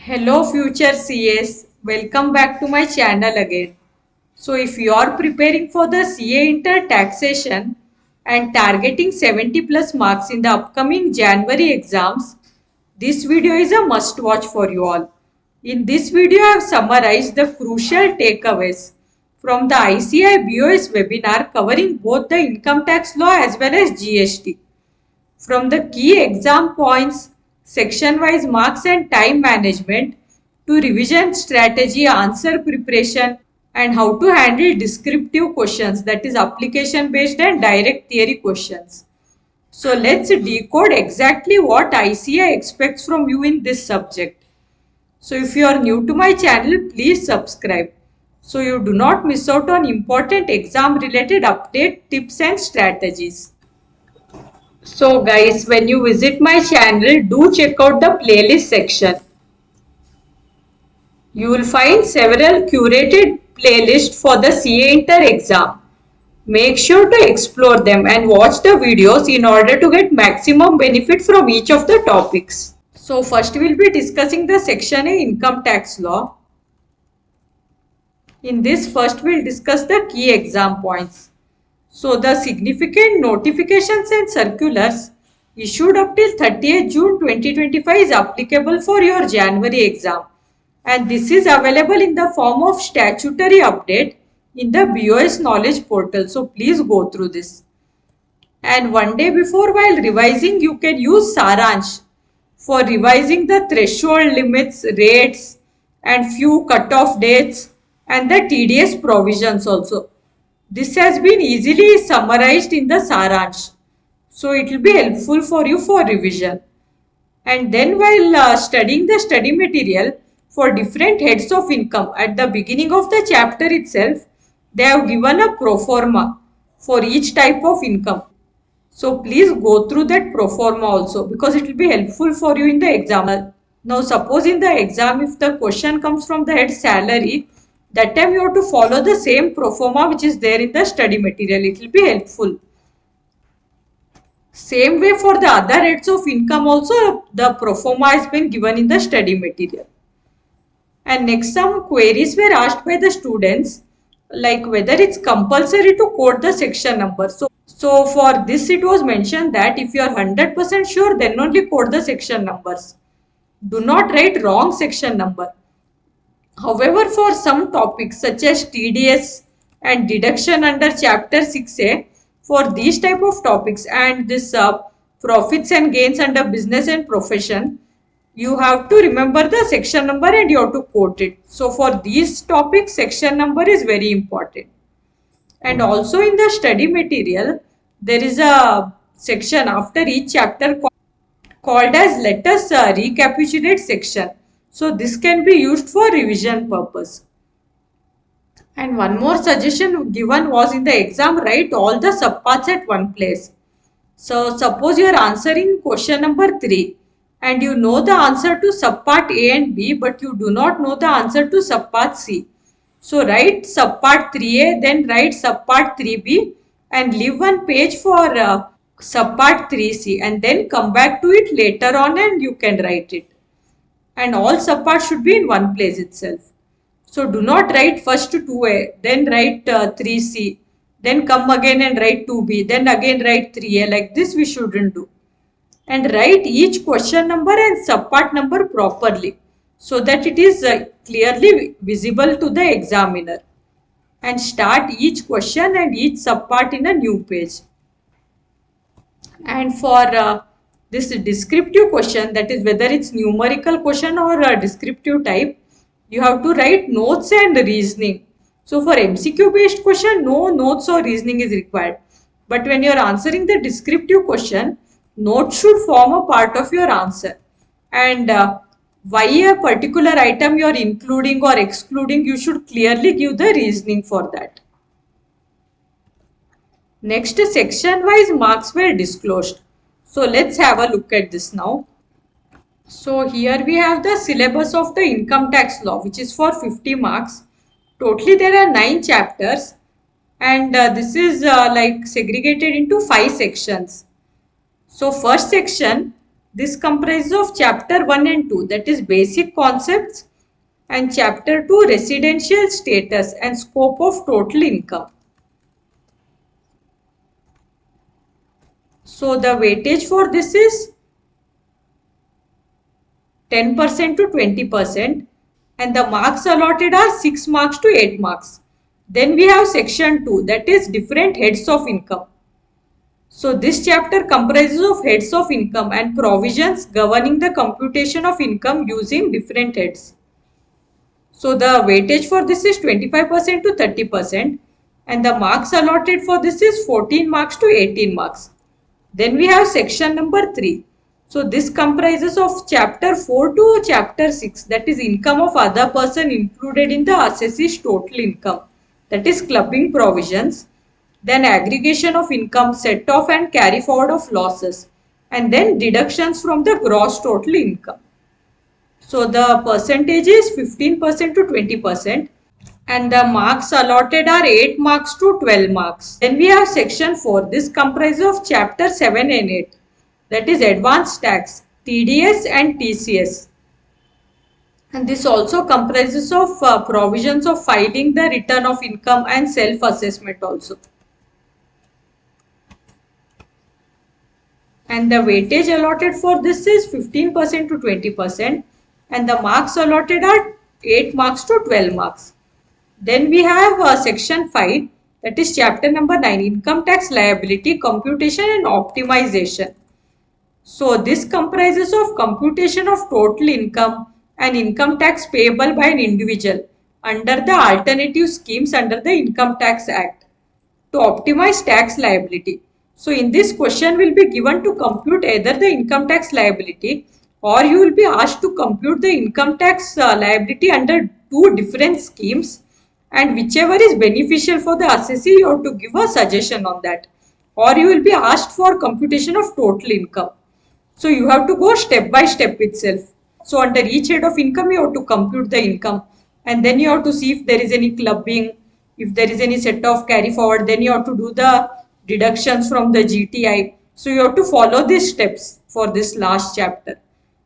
Hello future CS, welcome back to my channel again. So if you are preparing for the CA Inter Taxation and targeting 70 plus marks in the upcoming January exams, this video is a must watch for you all. In this video I have summarized the crucial takeaways from the ICAI BoS webinar covering both the income tax law as well as GST. From the key exam points, section-wise marks and time management, to revision strategy, answer preparation, and how to handle descriptive questions, that is application based and direct theory questions. So let's decode exactly what ICAI expects from you in this subject. So if you are new to my channel, please subscribe so you do not miss out on important exam related update, tips and strategies. So guys, when you visit my channel, do check out the playlist section. You will find several curated playlists for the CA Inter exam. Make sure to explore them and watch the videos in order to get maximum benefit from each of the topics. So first we will be discussing the Section A income tax law. In this first we will discuss the key exam points. So the significant notifications and circulars issued up till 30th June 2025 is applicable for your January exam, and this is available in the form of statutory update in the BOS knowledge portal. So please go through this. And one day before, while revising, you can use Saransh for revising the threshold limits, rates and few cutoff dates and the TDS provisions also. This has been easily summarized in the Saransh. So it will be helpful for you for revision. And then while studying the study material for different heads of income, at the beginning of the chapter itself, they have given a pro forma for each type of income. So please go through that pro forma also, because it will be helpful for you in the exam. Now suppose in the exam, if the question comes from the head salary, that time you have to follow the same pro forma which is there in the study material. It will be helpful. Same way for the other heads of income also, the pro forma has been given in the study material. And next, some queries were asked by the students, like whether it's compulsory to quote the section number. So for this it was mentioned that if you are 100% sure, then only quote the section numbers. Do not write wrong section number. However, for some topics such as TDS and deduction under chapter 6A, for these type of topics and this profits and gains under business and profession, you have to remember the section number and you have to quote it. So for these topics, section number is very important. And also in the study material, there is a section after each chapter called as let us recapitulate section. So this can be used for revision purpose. And one more suggestion given was in the exam, write all the subparts at one place. So suppose you are answering question number 3 and you know the answer to subpart A and B, but you do not know the answer to subpart C. So write subpart 3A, then write subpart 3B and leave one page for subpart 3C, and then come back to it later on and you can write it. And all subparts should be in one place itself. So do not write first 2A, then write 3C, then come again and write 2B, then again write 3A. Like this we shouldn't do. And write each question number and subpart number properly, so that it is clearly visible to the examiner. And start each question and each subpart in a new page. And for this descriptive question, that is whether it's numerical question or a descriptive type, you have to write notes and reasoning. So for MCQ based question, no notes or reasoning is required. But when you are answering the descriptive question, notes should form a part of your answer. And why a particular item you are including or excluding, you should clearly give the reasoning for that. Next, section-wise marks were disclosed. So let's have a look at this now. So here we have the syllabus of the income tax law, which is for 50 marks. Totally there are 9 chapters, and this is like segregated into 5 sections. So first section, This comprises of chapter 1 and 2, that is basic concepts, and chapter 2 residential status and scope of total income. So the weightage for this is 10% to 20%, and the marks allotted are 6 marks to 8 marks. Then we have section 2, that is different heads of income. So this chapter comprises of heads of income and provisions governing the computation of income using different heads. So the weightage for this is 25% to 30%, and the marks allotted for this is 14 marks to 18 marks. Then we have section number 3. So this comprises of chapter 4 to chapter 6, that is income of other person included in the assessee's total income, that is clubbing provisions, then aggregation of income, set off and carry forward of losses, and then deductions from the gross total income. So the percentage is 15% to 20%, and the marks allotted are 8 marks to 12 marks. Then we have section 4. This comprises of chapter 7 and 8, that is advanced tax, TDS and TCS. And this also comprises of provisions of filing the return of income and self-assessment also. And the weightage allotted for this is 15% to 20%, and the marks allotted are 8 marks to 12 marks. Then we have section 5, that is chapter number 9, income tax liability, computation and optimization. So this comprises of computation of total income and income tax payable by an individual under the alternative schemes under the Income Tax Act to optimize tax liability. So in this question will be given to compute either the income tax liability, or you will be asked to compute the income tax liability under two different schemes, and whichever is beneficial for the assessee you have to give a suggestion on that, or you will be asked for computation of total income. So you have to go step by step itself. So under each head of income you have to compute the income, and then you have to see if there is any clubbing, if there is any set off carry forward, then you have to do the deductions from the GTI. So you have to follow these steps for this last chapter.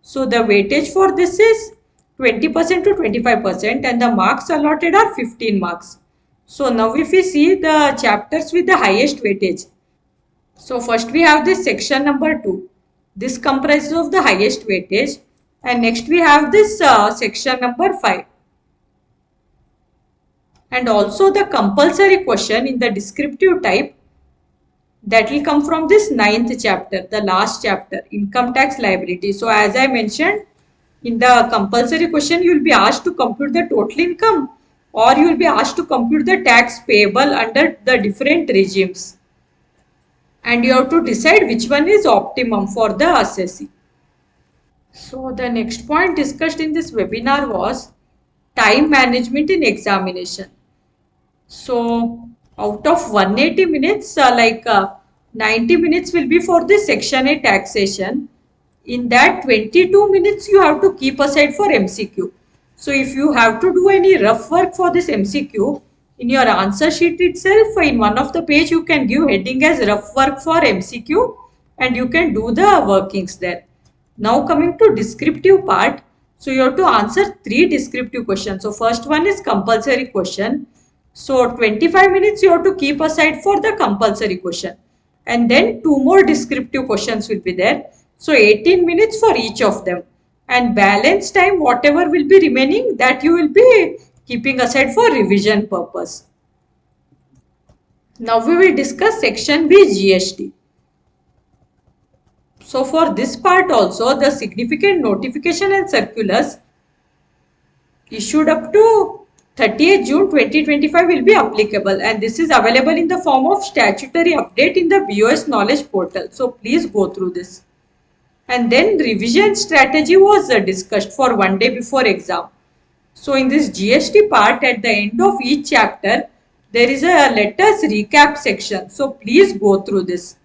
So the weightage for this is 20% to 25%, and the marks allotted are 15 marks. So now if we see the chapters with the highest weightage. So first we have this section number 2. This comprises of the highest weightage, and next we have this section number 5. And also the compulsory question in the descriptive type, that will come from this 9th chapter, the last chapter, income tax liability. So as I mentioned, in the compulsory question you will be asked to compute the total income, or you will be asked to compute the tax payable under the different regimes, and you have to decide which one is optimum for the assessee. So the next point discussed in this webinar was time management in examination. So out of 180 minutes, 90 minutes will be for the section A taxation. In that 22 minutes you have to keep aside for MCQ. So if you have to do any rough work for this MCQ, in your answer sheet itself, in one of the page you can give heading as rough work for MCQ, and you can do the workings there. Now coming to descriptive part, so you have to answer 3 descriptive questions. So first one is compulsory question. So 25 minutes you have to keep aside for the compulsory question, and then 2 more descriptive questions will be there. So 18 minutes for each of them, and balance time whatever will be remaining, that you will be keeping aside for revision purpose. Now we will discuss section B, GST. So for this part also, the significant notification and circulars issued up to 30th June 2025 will be applicable, and this is available in the form of statutory update in the BOS knowledge portal. So please go through this. And then revision strategy was discussed for one day before exam. So in this GST part, at the end of each chapter, there is a let us recap section. So please go through this.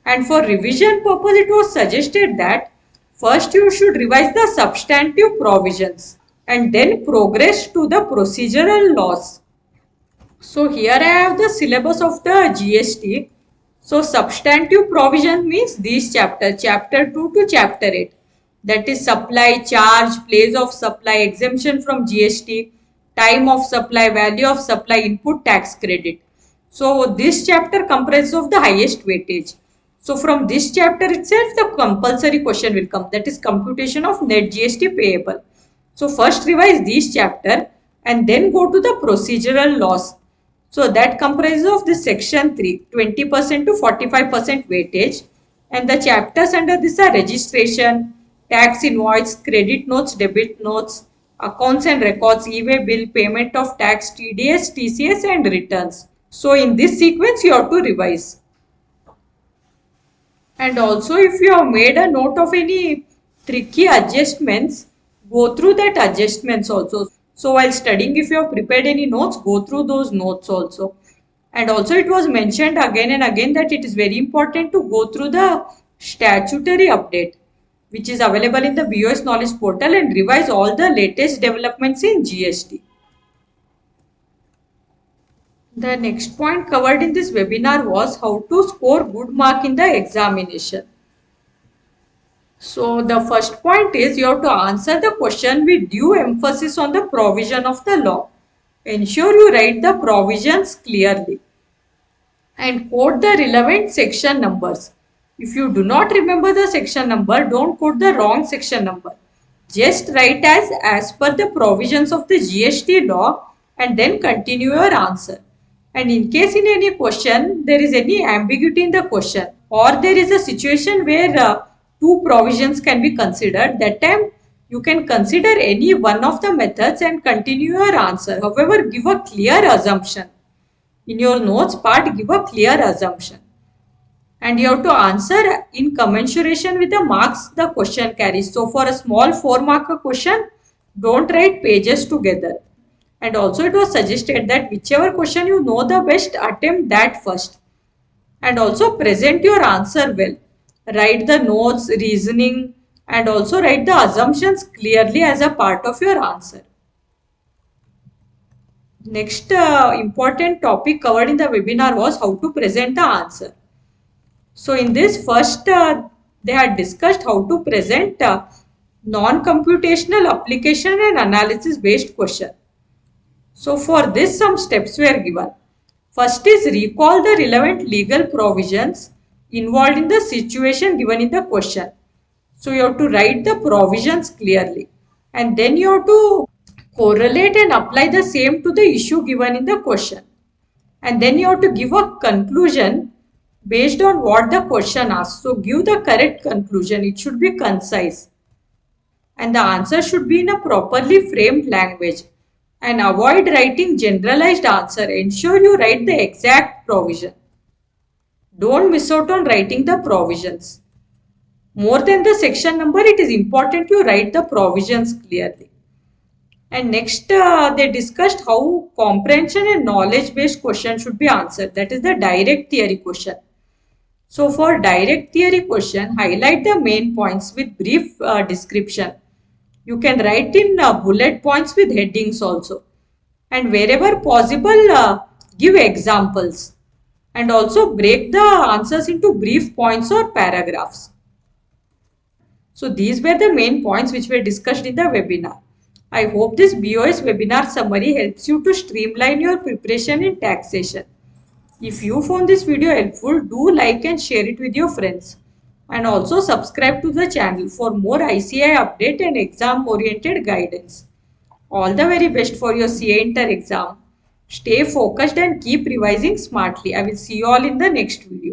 And for revision purpose, it was suggested that first you should revise the substantive provisions and then progress to the procedural laws. So here I have the syllabus of the GST. So substantive provision means these chapters, chapter 2 to chapter 8. That is supply, charge, place of supply, exemption from GST, time of supply, value of supply, input tax credit. So this chapter comprises of the highest weightage. So from this chapter itself the compulsory question will come, that is computation of net GST payable. So first revise this chapter and then go to the procedural laws. So that comprises of this section 3, 20% to 45% weightage, and the chapters under this are registration, tax invoice, credit notes, debit notes, accounts and records, e-way bill, payment of tax, TDS, TCS and returns. So in this sequence you have to revise. And also if you have made a note of any tricky adjustments, go through that adjustments also. So while studying, if you have prepared any notes, go through those notes also. And also it was mentioned again and again that it is very important to go through the statutory update which is available in the BOS knowledge portal and revise all the latest developments in GST. The next point covered in this webinar was how to score good mark in the examination. So the first point is you have to answer the question with due emphasis on the provision of the law. Ensure you write the provisions clearly and quote the relevant section numbers. If you do not remember the section number, don't quote the wrong section number. Just write as per the provisions of the GST law and then continue your answer. And in case in any question there is any ambiguity in the question or there is a situation where two provisions can be considered, that time you can consider any one of the methods and continue your answer. However, give a clear assumption. In your notes part, give a clear assumption. And you have to answer in commensuration with the marks the question carries. So for a small 4-marker question, don't write pages together. And also it was suggested that whichever question you know the best, attempt that first. And also present your answer well. Write the notes, reasoning, and also write the assumptions clearly as a part of your answer. Next important topic covered in the webinar was how to present the answer. So in this first they had discussed how to present non-computational application and analysis based question. So for this some steps were given. First is recall the relevant legal provisions involved in the situation given in the question. So you have to write the provisions clearly and then you have to correlate and apply the same to the issue given in the question. And then you have to give a conclusion based on what the question asks. So give the correct conclusion. It should be concise. And the answer should be in a properly framed language. And avoid writing generalized answer. Ensure you write the exact provision. Don't miss out on writing the provisions. More than the section number, it is important you write the provisions clearly. And next they discussed how comprehension and knowledge based question should be answered. That is the direct theory question. So for direct theory question, highlight the main points with brief description. You can write in bullet points with headings also. And wherever possible, give examples. And also break the answers into brief points or paragraphs. So these were the main points which were discussed in the webinar. I hope this BOS webinar summary helps you to streamline your preparation in taxation. If you found this video helpful, do like and share it with your friends. And also subscribe to the channel for more ICAI update and exam oriented guidance. All the very best for your CA Inter exam. Stay focused and keep revising smartly. I will see you all in the next video.